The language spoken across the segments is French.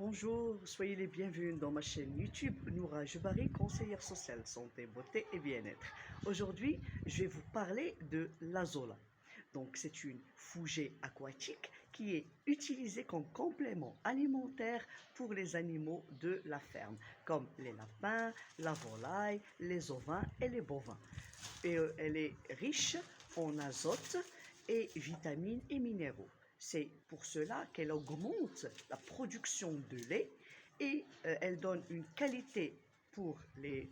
Bonjour, soyez les bienvenus dans ma chaîne YouTube Noura Jebari, conseillère sociale santé, beauté et bien-être. Aujourd'hui, je vais vous parler de l'azola. Donc, c'est une fougée aquatique qui est utilisée comme complément alimentaire pour les animaux de la ferme, comme les lapins, la volaille, les ovins et les bovins. Elle est riche en azote et vitamines et minéraux. C'est pour cela qu'elle augmente la production de lait et elle donne une qualité pour les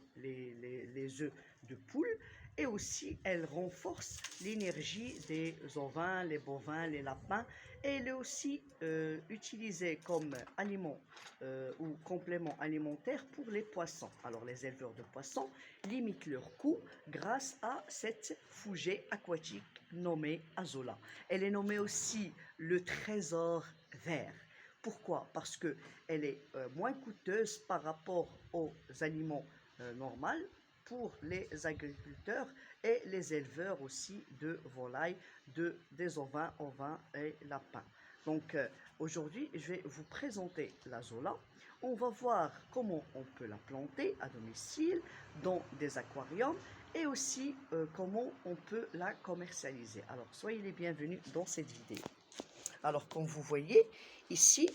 œufs de poule et aussi elle renforce l'énergie des ovins, les bovins, les lapins et elle est aussi utilisée comme aliment ou complément alimentaire pour les poissons. Alors les éleveurs de poissons limitent leur coût grâce à cette fougée aquatique nommée azola. Elle est nommée aussi le trésor vert. Pourquoi? Parce qu'elle est moins coûteuse par rapport aux aliments normaux pour les agriculteurs et les éleveurs aussi de volailles, des ovins et lapins. Donc aujourd'hui, je vais vous présenter la zola. On va voir comment on peut la planter à domicile, dans des aquariums et aussi comment on peut la commercialiser. Alors soyez les bienvenus dans cette vidéo. Alors comme vous voyez, ici,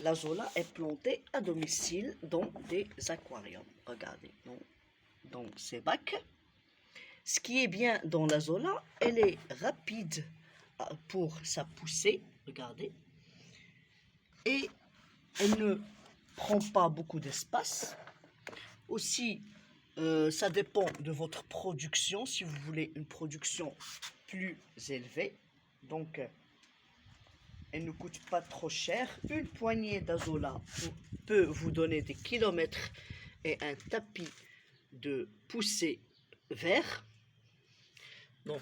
la zola est plantée à domicile dans des aquariums. Regardez, dans ces bacs. Ce qui est bien dans la zola, elle est rapide pour sa poussée, regardez, et elle ne prend pas beaucoup d'espace. Aussi, ça dépend de votre production, si vous voulez une production plus élevée. Donc, elle ne coûte pas trop cher. Une poignée d'azola peut vous donner des kilomètres et un tapis de poussée vert. Donc,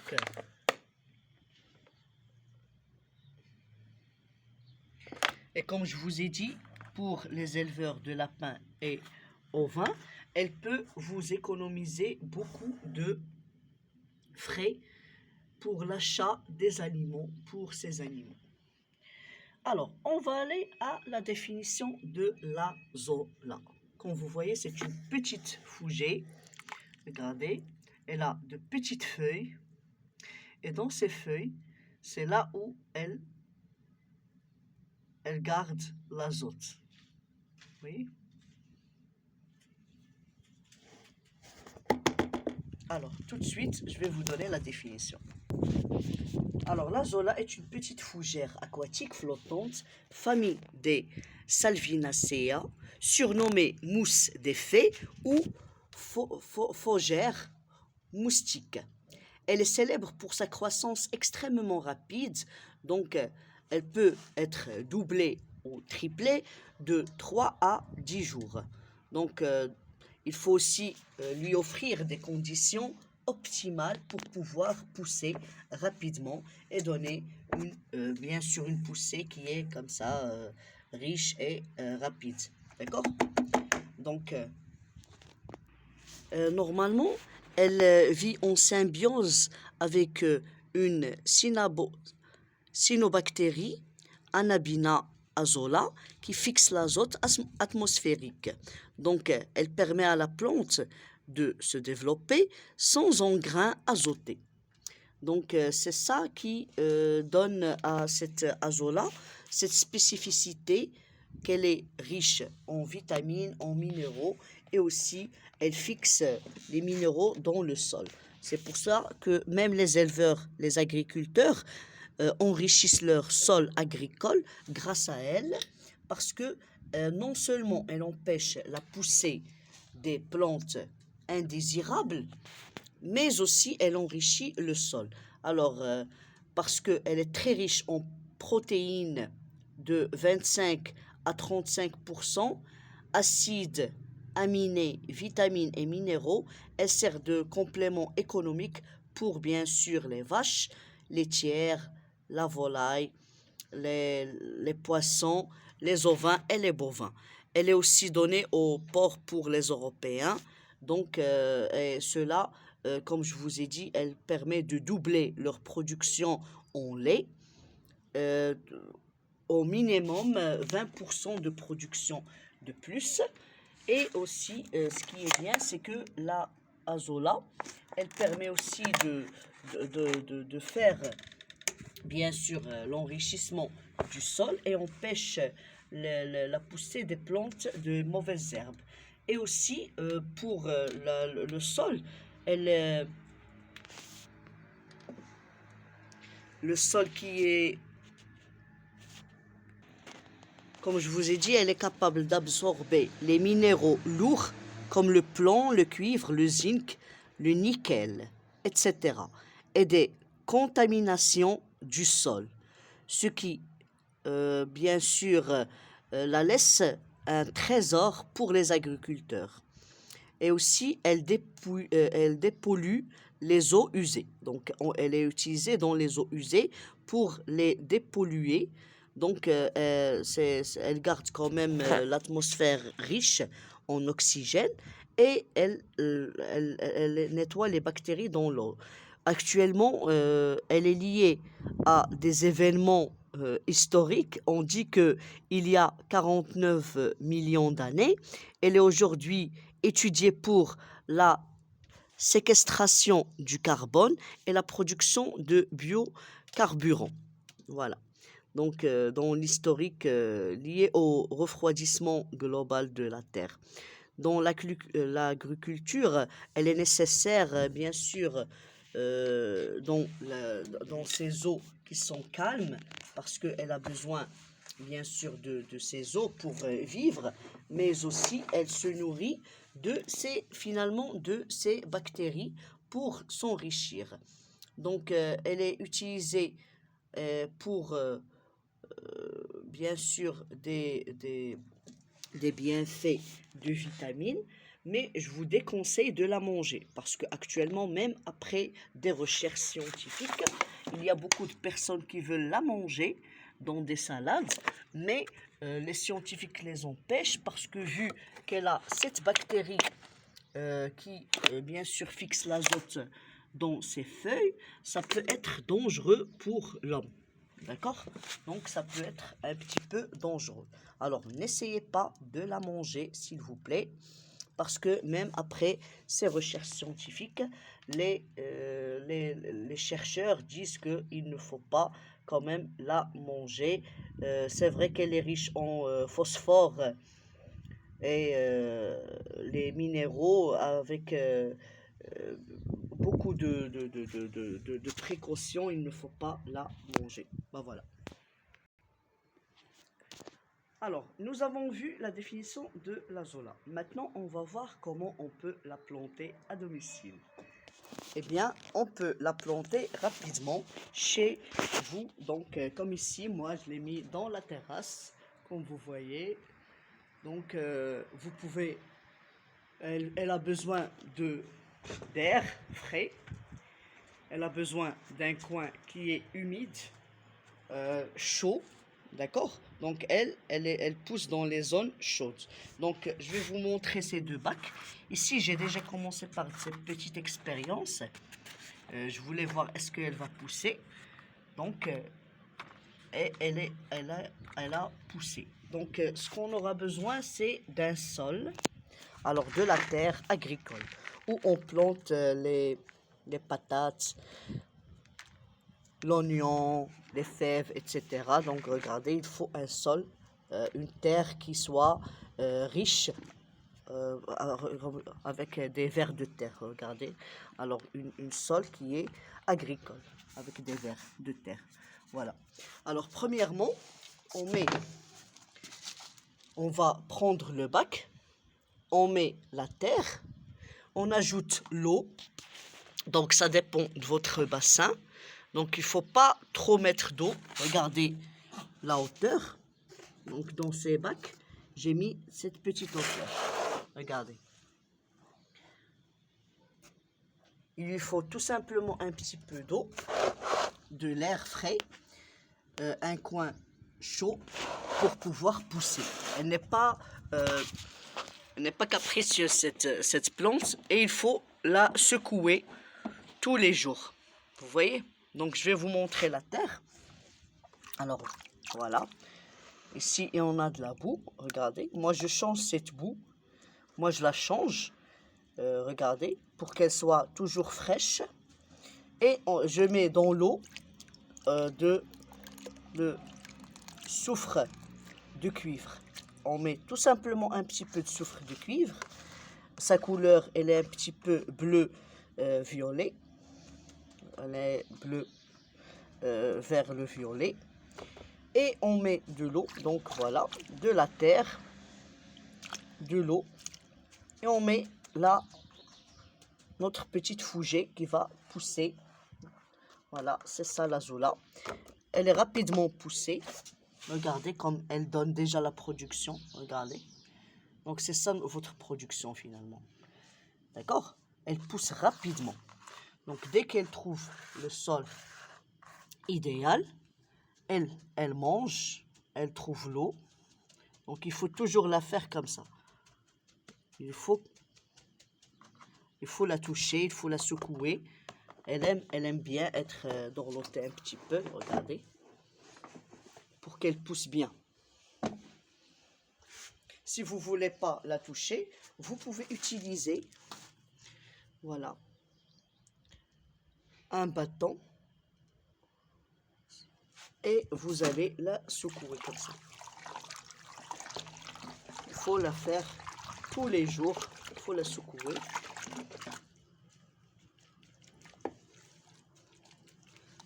et comme je vous ai dit, pour les éleveurs de lapins et ovins, elle peut vous économiser beaucoup de frais pour l'achat des aliments pour ces animaux. Alors, on va aller à la définition de l'azola. Comme vous voyez, c'est une petite fougée. Regardez, elle a de petites feuilles. Et dans ces feuilles, c'est là où elle garde l'azote. Vous voyez? Alors, tout de suite, je vais vous donner la définition. Alors, l'azola est une petite fougère aquatique flottante, famille des Salvinaceae, surnommée mousse des fées ou fougère moustique. Elle est célèbre pour sa croissance extrêmement rapide, donc elle peut être doublée ou triplée de 3 à 10 jours. Donc, il faut aussi lui offrir des conditions optimales pour pouvoir pousser rapidement et donner bien sûr une poussée qui est comme ça riche et rapide. D'accord? Donc, normalement, elle vit en symbiose avec une cyanobactérie, Anabaena azola, qui fixe l'azote atmosphérique. Donc, elle permet à la plante de se développer sans engrais azotés. Donc, c'est ça qui donne à cette azola cette spécificité qu'elle est riche en vitamines, en minéraux et aussi elle fixe les minéraux dans le sol. C'est pour ça que même les éleveurs, les agriculteurs enrichissent leur sol agricole grâce à elle parce que non seulement elle empêche la poussée des plantes indésirables, mais aussi elle enrichit le sol. Alors, parce qu'elle est très riche en protéines de 25 à 35%, acides aminés, vitamines et minéraux, elle sert de complément économique pour bien sûr les vaches laitières, la volaille, les poissons, les ovins et les bovins. Elle est aussi donnée aux porcs pour les Européens. Donc, et cela, comme je vous ai dit, elle permet de doubler leur production en lait. Euh, au minimum 20% de production de plus. Et aussi, ce qui est bien, c'est que la azola, elle permet aussi de faire, bien sûr, l'enrichissement du sol et empêche la poussée des plantes de mauvaises herbes. Et aussi, pour le sol, elle, le sol qui est, comme je vous ai dit, elle est capable d'absorber les minéraux lourds comme le plomb, le cuivre, le zinc, le nickel, etc. et des contaminations du sol, ce qui, bien sûr, la laisse un trésor pour les agriculteurs. Et aussi, elle dépollue les eaux usées. Donc, elle est utilisée dans les eaux usées pour les dépolluer. Donc, elle garde quand même l'atmosphère riche en oxygène et elle nettoie les bactéries dans l'eau. Actuellement, elle est liée à des événements historiques. On dit qu'il y a 49 millions d'années. Elle est aujourd'hui étudiée pour la séquestration du carbone et la production de biocarburants. Voilà. Donc, dans l'historique lié au refroidissement global de la Terre. Dans l'agriculture, elle est nécessaire, bien sûr, dans ces eaux qui sont calmes, parce qu'elle a besoin, bien sûr, de ces eaux pour vivre, mais aussi elle se nourrit finalement, de ces bactéries pour s'enrichir. Donc, elle est utilisée pour, bien sûr, des bienfaits de vitamines, mais je vous déconseille de la manger parce qu'actuellement, même après des recherches scientifiques, il y a beaucoup de personnes qui veulent la manger dans des salades, mais les scientifiques les empêchent parce que vu qu'elle a cette bactérie qui, bien sûr, fixe l'azote dans ses feuilles, ça peut être dangereux pour l'homme. D'accord? Donc, ça peut être un petit peu dangereux. Alors, n'essayez pas de la manger, s'il vous plaît, parce que même après ces recherches scientifiques, les chercheurs disent qu'il ne faut pas quand même la manger. C'est vrai qu'elle est riche en phosphore et les minéraux avec beaucoup de précautions, il ne faut pas la manger. Ben voilà. Alors, nous avons vu la définition de la zola. Maintenant, on va voir comment on peut la planter à domicile. Eh bien, on peut la planter rapidement chez vous. Donc, comme ici, moi, je l'ai mis dans la terrasse, comme vous voyez. Donc, vous pouvez... Elle a besoin d'air frais. Elle a besoin d'un coin qui est humide, chaud, d'accord? Donc elle pousse dans les zones chaudes. Donc je vais vous montrer ces deux bacs. Ici j'ai déjà commencé par cette petite expérience. Je voulais voir est-ce qu'elle va pousser. Donc elle a poussé. Donc ce qu'on aura besoin c'est d'un sol, alors de la terre agricole, où on plante les patates, l'oignon, les fèves, etc. Donc regardez, il faut un sol, une terre qui soit riche avec des vers de terre. Regardez, alors une sol qui est agricole avec des vers de terre. Voilà. Alors premièrement, on va prendre le bac, on met la terre, on ajoute l'eau. Donc ça dépend de votre bassin. Donc il ne faut pas trop mettre d'eau. Regardez la hauteur. Donc dans ces bacs, j'ai mis cette petite hauteur. Regardez. Il lui faut tout simplement un petit peu d'eau, de l'air frais, un coin chaud pour pouvoir pousser. Elle n'est pas capricieuse cette plante et il faut la secouer tous les jours. Vous voyez? Donc je vais vous montrer la terre. Alors voilà, Ici, et on a de la boue. Regardez, moi je change cette boue. Moi je la change. Regardez, pour qu'elle soit toujours fraîche. Et je mets dans l'eau de le soufre de cuivre. On met tout simplement un petit peu de soufre de cuivre. Sa couleur, elle est un petit peu bleu violet. Elle est bleu vers le violet. Et on met de l'eau, donc voilà, de la terre, de l'eau. Et on met là notre petite fougée qui va pousser. Voilà, c'est ça la zola. Elle est rapidement poussée. Regardez comme elle donne déjà la production. Regardez. Donc c'est ça votre production finalement. D'accord? Elle pousse rapidement. Donc dès qu'elle trouve le sol idéal, elle mange, elle trouve l'eau. Donc il faut toujours la faire comme ça. Il faut la toucher, il faut la secouer. Elle aime bien être dorlotée un petit peu, regardez, pour qu'elle pousse bien. Si vous ne voulez pas la toucher, vous pouvez utiliser, voilà, un bâton et vous allez la secouer comme ça. Il faut la faire tous les jours, il faut la secouer.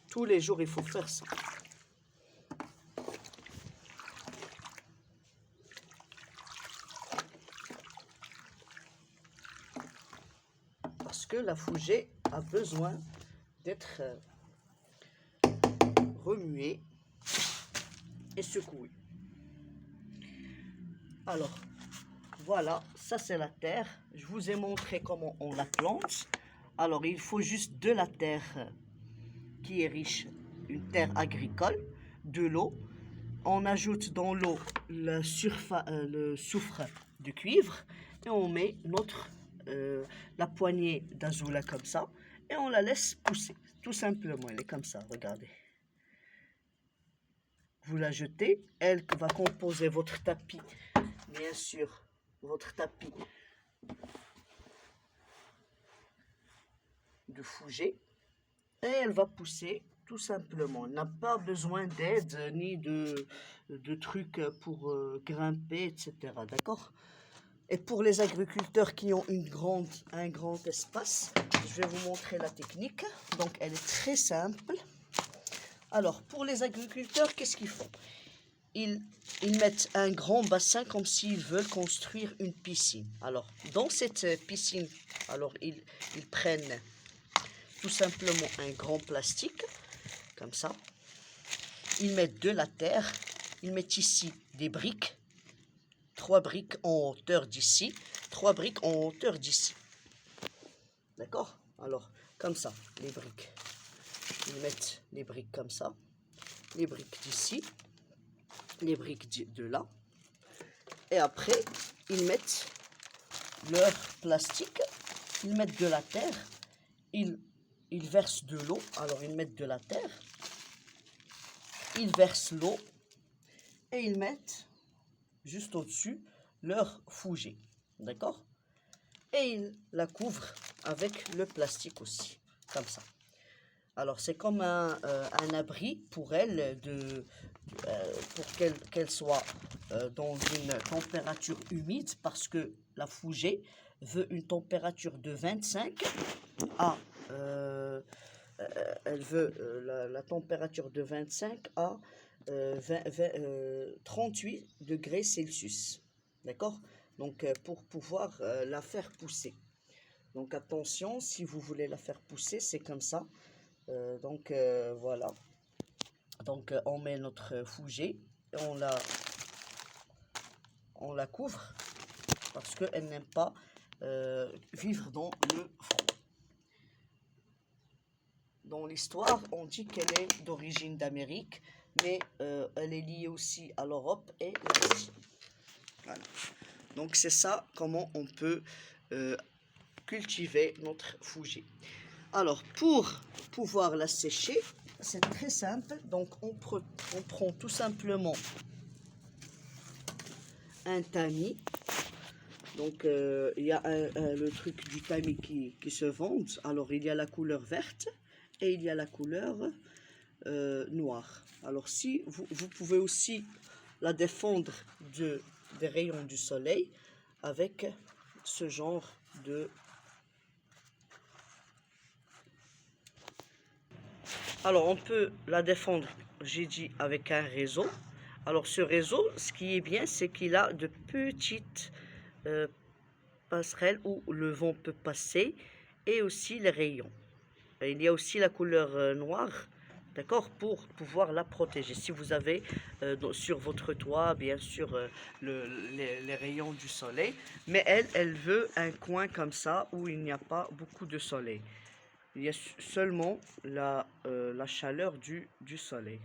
Tous les jours, il faut faire ça. Parce que la fougée a besoin d'être remuée et secouée. Alors, voilà, ça c'est la terre. Je vous ai montré comment on la plante. Alors, il faut juste de la terre qui est riche, une terre agricole, de l'eau. On ajoute dans l'eau le soufre de cuivre et on met la poignée d'azoula comme ça et on la laisse pousser. Tout simplement, elle est comme ça, regardez. Vous la jetez, elle va composer votre tapis, bien sûr, votre tapis de fougée. Et elle va pousser tout simplement. Elle n'a pas besoin d'aide ni de trucs pour grimper, etc. D'accord? Et pour les agriculteurs qui ont un grand espace, je vais vous montrer la technique. Donc elle est très simple. Alors pour les agriculteurs, qu'est-ce qu'ils font? Ils mettent un grand bassin comme s'ils veulent construire une piscine. Alors dans cette piscine, alors ils prennent tout simplement un grand plastique, comme ça. Ils mettent de la terre. Ils mettent ici des briques. 3 briques en hauteur d'ici. 3 briques en hauteur d'ici. D'accord? Alors, comme ça, les briques. Ils mettent les briques comme ça. Les briques d'ici. Les briques de là. Et après, ils mettent leur plastique. Ils mettent de la terre. Ils versent de l'eau, alors ils mettent de la terre, ils versent l'eau et ils mettent juste au-dessus leur fougée, d'accord? Et ils la couvrent avec le plastique aussi, comme ça. Alors c'est comme un abri pour elle, pour qu'elle soit dans une température humide, parce que la fougée veut une température de 25 à elle veut la température de 25 à 38 degrés Celsius. D'accord? Donc, pour pouvoir la faire pousser. Donc, attention, si vous voulez la faire pousser, c'est comme ça. Voilà. Donc, on met notre fougée et on la couvre parce qu'elle n'aime pas vivre dans le froid. Dans l'histoire, on dit qu'elle est d'origine d'Amérique, mais elle est liée aussi à l'Europe et l'Asie. Voilà. Donc c'est ça comment on peut cultiver notre fougée. Alors pour pouvoir la sécher, c'est très simple. Donc on prend tout simplement un tamis. Donc, il y a le truc du tamis qui se vend. Alors, il y a la couleur verte et il y a la couleur noire. Alors, si vous pouvez aussi la défendre des rayons du soleil avec ce genre de... Alors, on peut la défendre, j'ai dit, avec un réseau. Alors, ce réseau, ce qui est bien, c'est qu'il a de petites passerelles où le vent peut passer et aussi les rayons. Et il y a aussi la couleur noire, d'accord, pour pouvoir la protéger. Si vous avez sur votre toit, bien sûr, les rayons du soleil, mais elle veut un coin comme ça où il n'y a pas beaucoup de soleil. Il y a seulement la chaleur du soleil.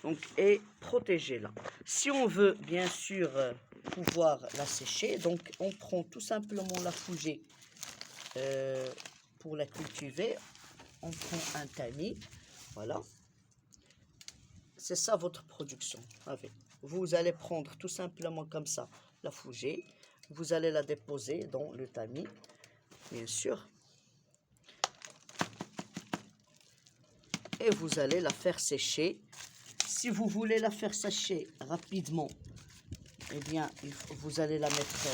Donc, et protégez-la. Si on veut, bien sûr, pouvoir la sécher, donc on prend tout simplement la fougée pour la cultiver. On prend un tamis, voilà. C'est ça votre production. Vous allez prendre tout simplement comme ça la fougée. Vous allez la déposer dans le tamis, bien sûr. Et vous allez la faire sécher. Si vous voulez la faire sécher rapidement, eh bien, vous allez la mettre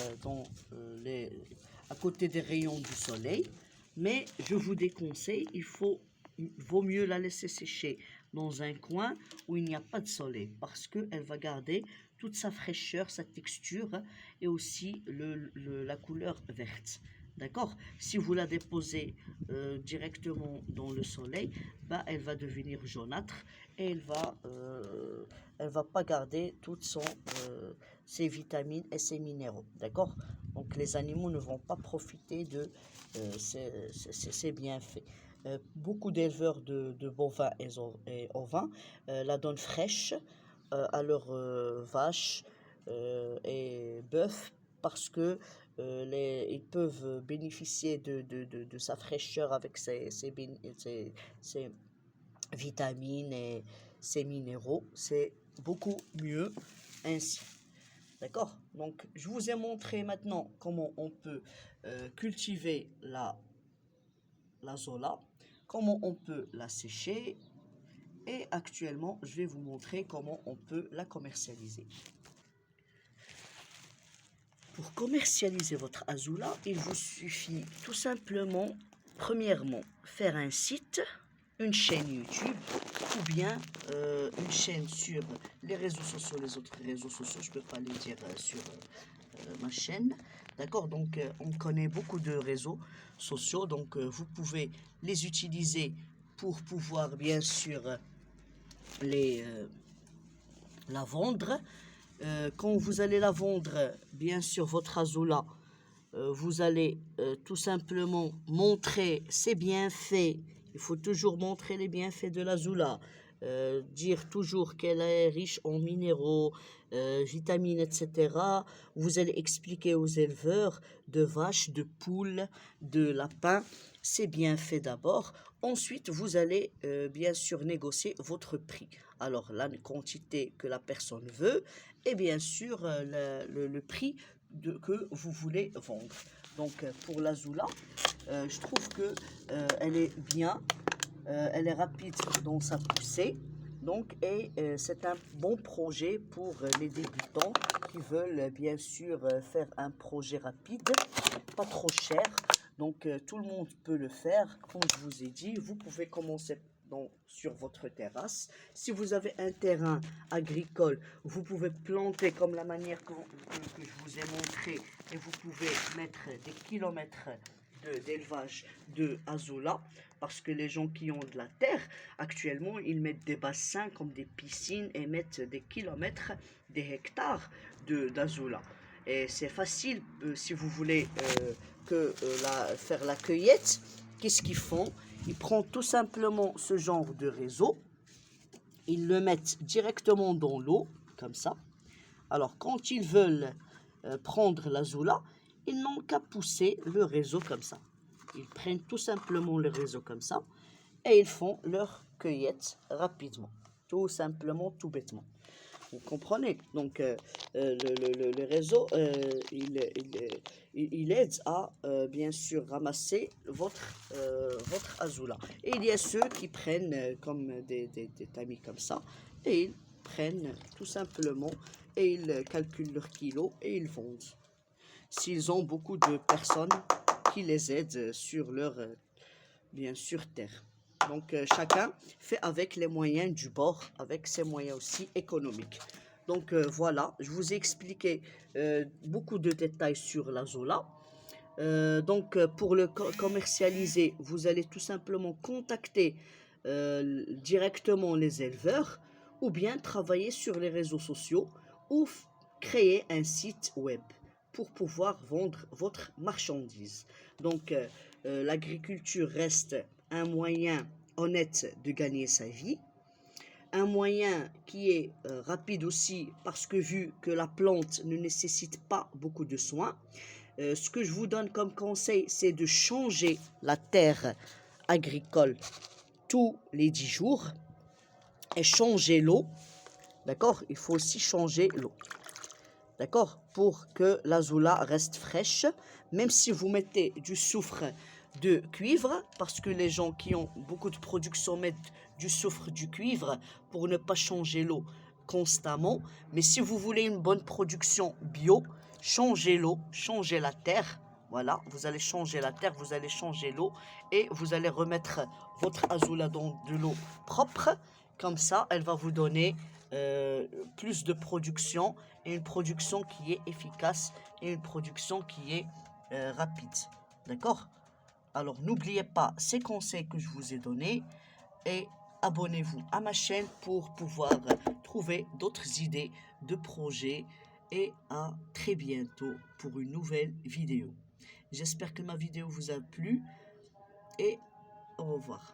à côté des rayons du soleil. Mais je vous déconseille, vaut mieux la laisser sécher dans un coin où il n'y a pas de soleil, parce qu'elle va garder toute sa fraîcheur, sa texture et aussi la couleur verte. D'accord? Si vous la déposez directement dans le soleil, bah, elle va devenir jaunâtre et elle va pas garder toutes ses vitamines et ses minéraux. D'accord? Donc les animaux ne vont pas profiter de ces bienfaits. Beaucoup d'éleveurs de bovins et ovins la donnent fraîche à leurs vaches et bœufs parce que ils peuvent bénéficier de sa fraîcheur avec ses vitamines et ses minéraux. C'est beaucoup mieux ainsi. D'accord? Donc, je vous ai montré maintenant comment on peut cultiver la zola, comment on peut la sécher et actuellement, je vais vous montrer comment on peut la commercialiser. Pour commercialiser votre azoula, il vous suffit tout simplement, premièrement, faire un site, une chaîne YouTube ou bien une chaîne sur les réseaux sociaux, les autres réseaux sociaux, je ne peux pas les dire sur ma chaîne. D'accord, donc on connaît beaucoup de réseaux sociaux, donc vous pouvez les utiliser pour pouvoir bien sûr la vendre. Quand vous allez la vendre, bien sûr, votre azoula, vous allez tout simplement montrer ses bienfaits. Il faut toujours montrer les bienfaits de l'azoula. Dire toujours qu'elle est riche en minéraux, vitamines, etc. Vous allez expliquer aux éleveurs de vaches, de poules, de lapins, ses bienfaits d'abord. Ensuite, vous allez bien sûr négocier votre prix. Alors, la quantité que la personne veut et bien sûr le prix que vous voulez vendre. Donc, pour l'azoula, je trouve que elle est bien. Elle est rapide dans sa poussée, donc, et c'est un bon projet pour les débutants qui veulent bien sûr faire un projet rapide, pas trop cher. Donc, tout le monde peut le faire. Comme je vous ai dit, vous pouvez commencer sur votre terrasse. Si vous avez un terrain agricole, vous pouvez planter comme la manière que je vous ai montré et vous pouvez mettre des kilomètres d'élevage de azoula, parce que les gens qui ont de la terre, actuellement, ils mettent des bassins comme des piscines et mettent des kilomètres, des hectares d'azoula. Et c'est facile, si vous voulez faire la cueillette, qu'est-ce qu'ils font? Ils prennent tout simplement ce genre de réseau, ils le mettent directement dans l'eau, comme ça. Alors, quand ils veulent prendre l'azoula, ils n'ont qu'à pousser le réseau comme ça. Ils prennent tout simplement le réseau comme ça et ils font leur cueillette rapidement. Tout simplement, tout bêtement. Vous comprenez? Donc, le réseau, il aide à, bien sûr, ramasser votre azoula. Et il y a ceux qui prennent comme des tamis comme ça, et ils prennent tout simplement, et ils calculent leur kilo, et ils vendent. S'ils ont beaucoup de personnes qui les aident sur leur, bien sûr, terre. Donc, chacun fait avec les moyens du bord, avec ses moyens aussi économiques. Donc, voilà, je vous ai expliqué beaucoup de détails sur la Zola. Donc, pour le commercialiser, vous allez tout simplement contacter directement les éleveurs ou bien travailler sur les réseaux sociaux ou créer un site web pour pouvoir vendre votre marchandise. Donc, l'agriculture reste un moyen honnête de gagner sa vie, un moyen qui est rapide aussi parce que vu que la plante ne nécessite pas beaucoup de soins, ce que je vous donne comme conseil, c'est de changer la terre agricole tous les 10 jours et changer l'eau. D'accord? Il faut aussi changer l'eau. D'accord? Pour que la zoula reste fraîche, même si vous mettez du soufre de cuivre, parce que les gens qui ont beaucoup de production mettent du soufre du cuivre pour ne pas changer l'eau constamment. Mais si vous voulez une bonne production bio, changez l'eau, changez la terre. Voilà, vous allez changer la terre, vous allez changer l'eau et vous allez remettre votre azoula dans de l'eau propre. Comme ça, elle va vous donner plus de production et une production qui est efficace et une production qui est rapide. D'accord? Alors, n'oubliez pas ces conseils que je vous ai donnés et abonnez-vous à ma chaîne pour pouvoir trouver d'autres idées de projets et à très bientôt pour une nouvelle vidéo. J'espère que ma vidéo vous a plu et au revoir.